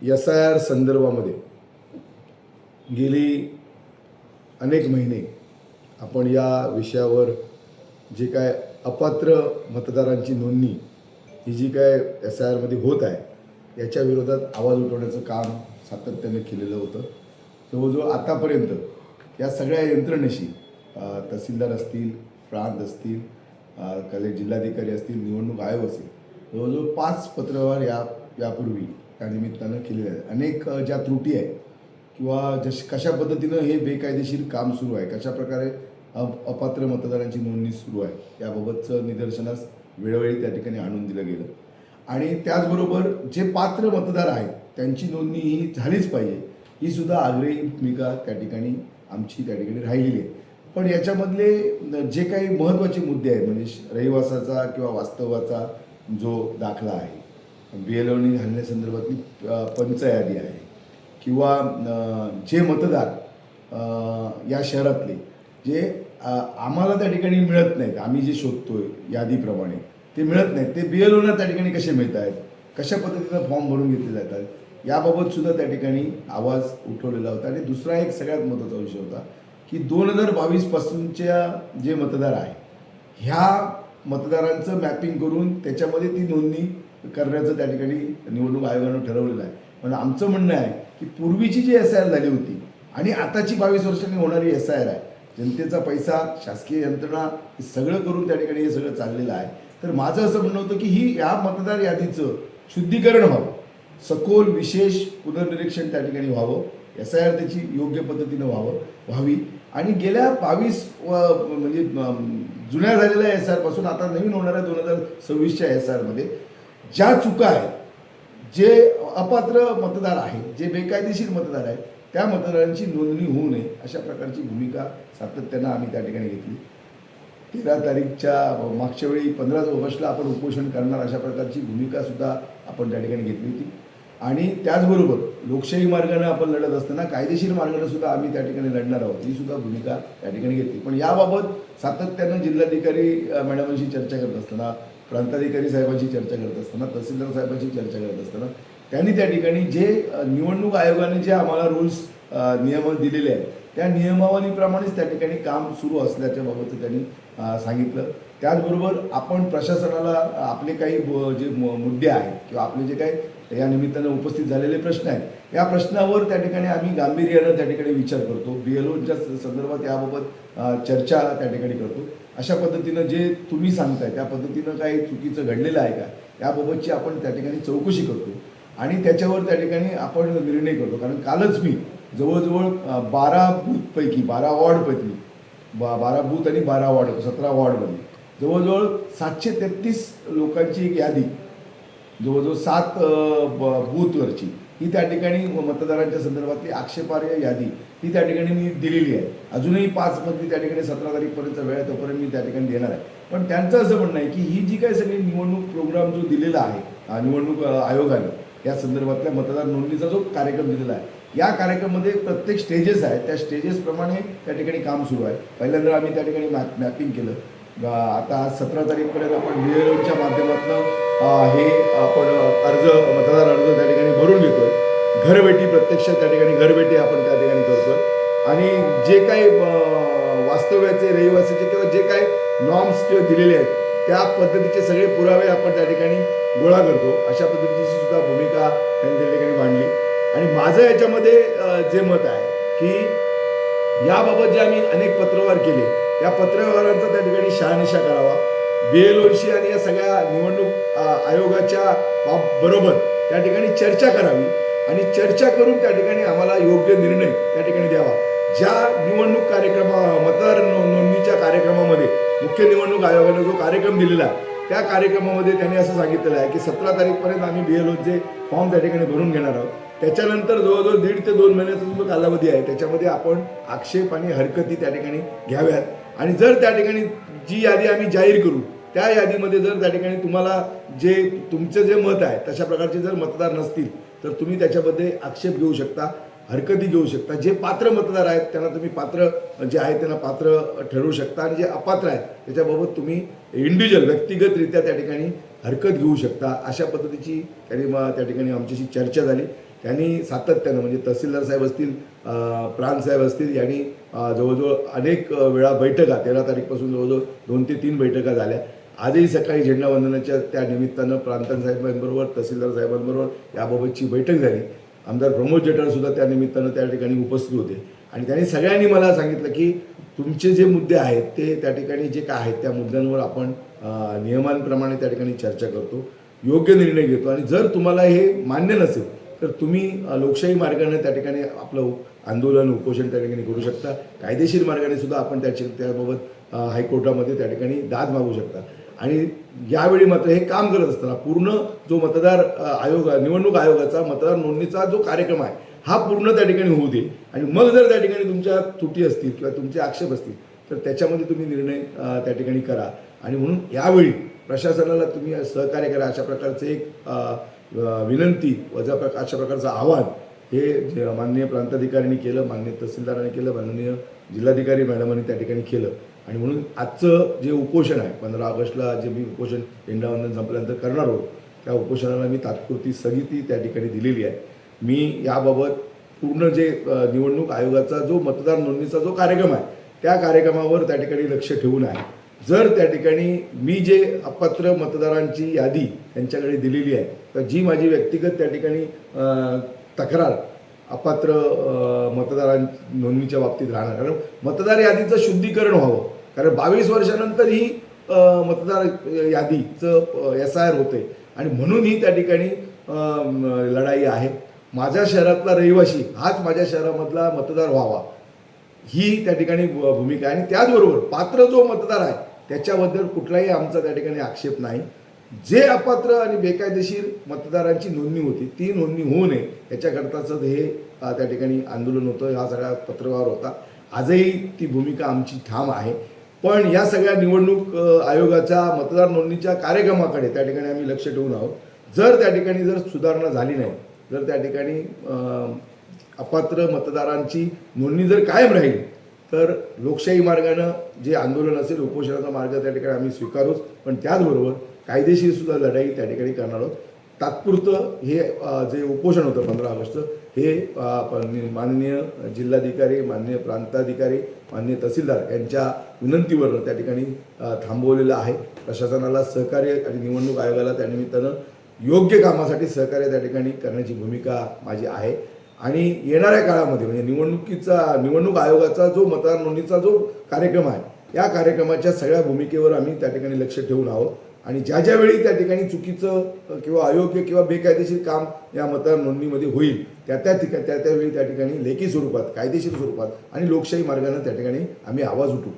SIR संदर्भामध्ये गेली अनेक महिने आपण या विषयावर जे काय अपात्र मतदारांची नोंदणी ही जी काय SIR मध्ये होत आहे याच्या विरोधात आवाज उठवण्याचं काम सातत्याने केलेलं होतं. जवळजवळ आतापर्यंत या सगळ्या यंत्रणेशी तहसीलदार असतील, प्रांत असतील, काही जिल्हाधिकारी असतील, निवडणूक आयोग असेल, जवळजवळ 5 पत्रव्यवहार यापूर्वी त्या निमित्तानं केलेले आहेत. अनेक ज्या त्रुटी आहेत किंवा कशा पद्धतीनं हे बेकायदेशीर काम सुरू आहे, कशा प्रकारे अपात्र मतदारांची नोंदणी सुरू आहे याबाबतचं निदर्शनास वेळोवेळी त्या ठिकाणी आणून दिलं गेलं. आणि त्याचबरोबर जे पात्र मतदार आहेत त्यांची नोंदणी ही झालीच पाहिजे ही सुद्धा आग्रही भूमिका त्या ठिकाणी आमची त्या ठिकाणी राहिलेली आहे. पण याच्यामधले जे काही महत्त्वाचे मुद्दे आहेत म्हणजे रहिवासाचा किंवा वास्तवाचा जो दाखला आहे, BLOनी घालण्यासंदर्भातली पंच यादी आहे किंवा जे मतदार या शहरातले जे आम्हाला त्या ठिकाणी मिळत नाहीत, आम्ही जे शोधतोय यादीप्रमाणे ते मिळत नाहीत, ते BLOना त्या ठिकाणी कसे मिळत आहेत, कशा पद्धतीनं फॉर्म भरून घेतले जातात याबाबत सुद्धा त्या ठिकाणी आवाज उठवलेला होता. आणि दुसरा एक सगळ्यात महत्त्वाचा विषय होता की 2022 पासूनच्या जे मतदार आहे ह्या मतदारांचं मॅपिंग करून त्याच्यामध्ये ती नोंदणी करण्याचं त्या ठिकाणी निवडणूक आयोगानं ठरवलेलं आहे. पण आमचं म्हणणं आहे की पूर्वीची जी SIR झाली होती आणि आताची 22 वर्षांनी होणारी SIR आहे, जनतेचा पैसा, शासकीय यंत्रणा हे सगळं करून त्या ठिकाणी हे सगळं चाललेलं आहे. तर माझं असं म्हणणं होतं की या मतदार यादीचं शुद्धीकरण व्हावं, सखोल विशेष पुनर्निरीक्षण त्या ठिकाणी व्हावं, SIR त्याची योग्य पद्धतीनं व्हावी. आणि गेल्या 22 म्हणजे जुन्या झालेल्या SIR पासून आता नवीन होणाऱ्या 2026च्या SIR मध्ये ज्या चुका आहेत, जे अपात्र मतदार आहेत, जे बेकायदेशीर मतदार आहेत त्या मतदारांची नोंदणी होऊ नये अशा प्रकारची भूमिका सातत्यानं आम्ही त्या ठिकाणी घेतली. 13 तारीखच्या मागच्या वेळी 15 ऑगस्टला आपण उपोषण करणार अशा प्रकारची भूमिकासुद्धा आपण त्या ठिकाणी घेतली होती. आणि त्याचबरोबर लोकशाही मार्गाने आपण लढत असताना कायदेशीर मार्गाने सुद्धा आम्ही त्या ठिकाणी लढणार आहोत ही सुद्धा भूमिका त्या ठिकाणी घेतली. पण याबाबत सातत्यानं जिल्हाधिकारी मॅडमांशी चर्चा करत असताना, प्रांताधिकारी साहेबांशी चर्चा करत असताना, तहसीलदार साहेबांशी चर्चा करत असताना त्यांनी त्या ठिकाणी जे निवडणूक आयोगाने जे आम्हाला रूल्स नियम दिलेले आहेत त्या नियमावलीप्रमाणेच त्या ठिकाणी काम सुरू असल्याच्या बाबत त्यांनी सांगितलं. त्याचबरोबर आपण प्रशासनाला आपले काही जे मुद्दे आहेत किंवा आपले जे काही या निमित्तानं उपस्थित झालेले प्रश्न आहेत या प्रश्नावर त्या ठिकाणी आम्ही गांभीर्यानं त्या ठिकाणी विचार करतो, BLOच्या संदर्भात याबाबत चर्चा त्या ठिकाणी करतो. अशा पद्धतीनं जे तुम्ही सांगताय त्या पद्धतीनं काही चुकीचं घडलेलं आहे का याबाबतची आपण त्या ठिकाणी चौकशी करतो आणि त्याच्यावर त्या ठिकाणी आपण निर्णय करतो. कारण कालच मी जवळजवळ 12 बूथपैकी 12 वॉर्डपैकी 12 बूथ आणि 12 वॉर्ड 17 वॉर्डमध्ये जवळजवळ 733 लोकांची एक यादी जवळजवळ 7 बूथवरची ही त्या ठिकाणी मतदारांच्या संदर्भातली आक्षेपार्ह यादी ही त्या ठिकाणी मी दिलेली आहे. अजूनही 5 मध्ये त्या ठिकाणी 17 तारीखपर्यंत वेळ आहे तोपर्यंत मी त्या ठिकाणी देणार आहे. पण त्यांचं असं म्हणणं आहे की ही जी काही सगळी निवडणूक प्रोग्राम जो दिलेला आहे निवडणूक आयोगाने या संदर्भातल्या मतदार नोंदणीचा जो कार्यक्रम दिलेला आहे या कार्यक्रमामध्ये प्रत्येक स्टेजेस आहेत त्या स्टेजेसप्रमाणे त्या ठिकाणी काम सुरू आहे. पहिल्यांदा आम्ही त्या ठिकाणी मॅपिंग केलं. आता 17 तारीखपर्यंत आपण BLOच्या माध्यमातून हे आपण मतदार अर्ज त्या ठिकाणी भरून घेतोय. घरभेटी प्रत्यक्ष त्या ठिकाणी घरभेटी आपण त्या ठिकाणी करतोय आणि जे काही वास्तव्याचे रहिवासीचे किंवा जे काही नॉर्म्स किंवा दिलेले आहेत त्या पद्धतीचे सगळे पुरावे आपण त्या ठिकाणी गोळा करतो. अशा पद्धतीची सुद्धा भूमिका त्यांनी त्या ठिकाणी मांडली. आणि माझं याच्यामध्ये जे मत आहे की याबाबत जे आम्ही अनेक पत्रव्यवहार केले या पत्रव्यवहारांचा त्या ठिकाणी शहानिशा करावा. BLOशी आणि या सगळ्या निवडणूक आयोगाच्या बरोबर त्या ठिकाणी चर्चा करावी आणि चर्चा करून त्या ठिकाणी आम्हाला योग्य निर्णय त्या ठिकाणी द्यावा. ज्या निवडणूक मतदार नोंदणीच्या कार्यक्रमामध्ये मुख्य निवडणूक आयोगाने जो कार्यक्रम दिलेला आहे त्या कार्यक्रमामध्ये त्यांनी असं सांगितलेलं आहे की 17 तारीखपर्यंत आम्ही BLOचे फॉर्म त्या ठिकाणी भरून घेणार आहोत. त्याच्यानंतर जवळजवळ 1.5 ते 2 महिन्याचा जो कालावधी आहे त्याच्यामध्ये आपण आक्षेप आणि हरकती त्या ठिकाणी घ्याव्यात आणि जर त्या ठिकाणी जी यादी आम्ही जाहीर करू त्या यादीमध्ये जर त्या ठिकाणी तुम्हाला जे तुमचं जे मत आहे तशा प्रकारचे जर मतदार नसतील तर तुम्ही त्याच्यामध्ये आक्षेप घेऊ शकता, हरकती घेऊ शकता. जे पात्र मतदार आहेत त्यांना तुम्ही पात्र जे आहेत त्यांना पात्र ठरवू शकता आणि जे अपात्र आहेत त्याच्याबाबत तुम्ही इंडिव्हिज्युअल व्यक्तिगतरित्या त्या ठिकाणी हरकत घेऊ शकता, अशा पद्धतीची त्या ठिकाणी आमच्याशी चर्चा झाली. त्यांनी सातत्यानं म्हणजे तहसीलदार साहेब असतील, प्रांत साहेब असतील, यांनी जवळजवळ अनेक वेळा बैठका 13 तारीखपासून जवळजवळ 2 ते 3 बैठका झाल्या. आजही सकाळी झेंडावंदनाच्या त्या निमित्तानं प्रांतांसाहेबांबरोबर, तहसीलदार साहेबांबरोबर याबाबतची बैठक झाली. आमदार प्रमोद जठारसुद्धा त्या निमित्तानं त्या ठिकाणी उपस्थित होते आणि त्यांनी सगळ्यांनी मला सांगितलं की तुमचे जे मुद्दे आहेत ते त्या ठिकाणी जे काय आहेत त्या मुद्द्यांवर आपण नियमांप्रमाणे त्या ठिकाणी चर्चा करतो, योग्य निर्णय घेतो आणि जर तुम्हाला हे मान्य नसेल तर तुम्ही लोकशाही मार्गाने त्या ठिकाणी आपलं आंदोलन उपोषण त्या ठिकाणी करू शकता. कायदेशीर मार्गाने सुद्धा आपण त्याबाबत हायकोर्टामध्ये त्या ठिकाणी दाद मागू शकता. आणि यावेळी मात्र हे काम करत असताना पूर्ण जो मतदार आयोग, निवडणूक आयोगाचा मतदार नोंदणीचा जो कार्यक्रम आहे हा पूर्ण त्या ठिकाणी होऊ दे आणि मग जर त्या ठिकाणी तुमच्या त्रुटी असतील किंवा तुमचे आक्षेप असतील तर त्याच्यामध्ये तुम्ही निर्णय त्या ठिकाणी करा. आणि म्हणून यावेळी प्रशासनाला तुम्ही सहकार्य करा अशा प्रकारचं एक विनंती अशा प्रकारचं आवाहन हे माननीय प्रांताधिकाऱ्यांनी केलं, माननीय तहसीलदारांनी केलं, माननीय जिल्हाधिकारी मॅडमांनी त्या ठिकाणी केलं. आणि म्हणून आजचं जे उपोषण आहे 15 ऑगस्टला जे मी उपोषण झेंडावंदन संपल्यानंतर करणार आहोत त्या उपोषणाला मी तात्पुरती स्थगिती त्या ठिकाणी दिलेली आहे. मी याबाबत पूर्ण जे निवडणूक आयोगाचा जो मतदार नोंदणीचा जो कार्यक्रम आहे त्या कार्यक्रमावर त्या ठिकाणी लक्ष ठेवून आहे. जर त्या ठिकाणी मी जे अपात्र मतदारांची यादी त्यांच्याकडे दिलेली आहे तर जी माझी व्यक्तिगत त्या ठिकाणी तक्रार अपात्र मतदारां नोंदणीच्या बाबतीत राहणार, कारण मतदार यादीचं शुद्धीकरण व्हावं, कारण 22 वर्षानंतर ही मतदार यादीचं SIR होते आणि म्हणून ही त्या ठिकाणी लढाई आहे. माझ्या शहरातला रहिवासी हाच माझ्या शहरामधला मतदार व्हावा ही त्या ठिकाणी भूमिका आहे. आणि त्याचबरोबर पात्र जो मतदार आहे त्याच्याबद्दल कुठलाही आमचा त्या ठिकाणी आक्षेप नाही. जे अपात्र आणि बेकायदेशीर मतदारांची नोंदणी होती ती नोंदणी होऊ नये याच्याकरताचं हे त्या ठिकाणी आंदोलन होतं, हा सगळा पत्रव्यवहार होता. आजही ती भूमिका आमची ठाम आहे. पण या सगळ्या निवडणूक आयोगाच्या मतदार नोंदणीच्या कार्यक्रमाकडे त्या ठिकाणी आम्ही लक्ष ठेवून आहोत. जर त्या ठिकाणी जर सुधारणा झाली नाही, जर त्या ठिकाणी अपात्र मतदारांची नोंदणी जर कायम राहील तर लोकशाही मार्गानं जे आंदोलन असेल, उपोषणाचा मार्ग त्या ठिकाणी आम्ही स्वीकारूच, पण त्याचबरोबर कायदेशीर सुद्धा लढाई त्या ठिकाणी करणार आहोत. तात्पुरतं हे जे उपोषण होतं 15 ऑगस्टचं हे माननीय जिल्हाधिकारी, माननीय प्रांताधिकारी, माननीय तहसीलदार यांच्या विनंतीवर त्या ठिकाणी थांबवलेलं आहे. प्रशासनाला सहकार्य आणि निवडणूक आयोगाला त्यानिमित्तानं योग्य कामासाठी सहकार्य त्या ठिकाणी करण्याची भूमिका माझी आहे. आणि येणाऱ्या काळामध्ये म्हणजे निवडणूक आयोगाचा जो मतदार नोंदणीचा जो कार्यक्रम आहे या कार्यक्रमाच्या सगळ्या भूमिकेवर आम्ही त्या ठिकाणी लक्ष ठेवून आहोत. आणि ज्या वेळी त्या ठिकाणी चुकीचं किंवा अयोग्य किंवा बेकायदेशीर काम या मतदार नोंदणीमध्ये होईल त्यावेळी त्या ठिकाणी लेखी स्वरूपात, कायदेशीर स्वरूपात आणि लोकशाही मार्गाने त्या ठिकाणी आम्ही आवाज उठवू.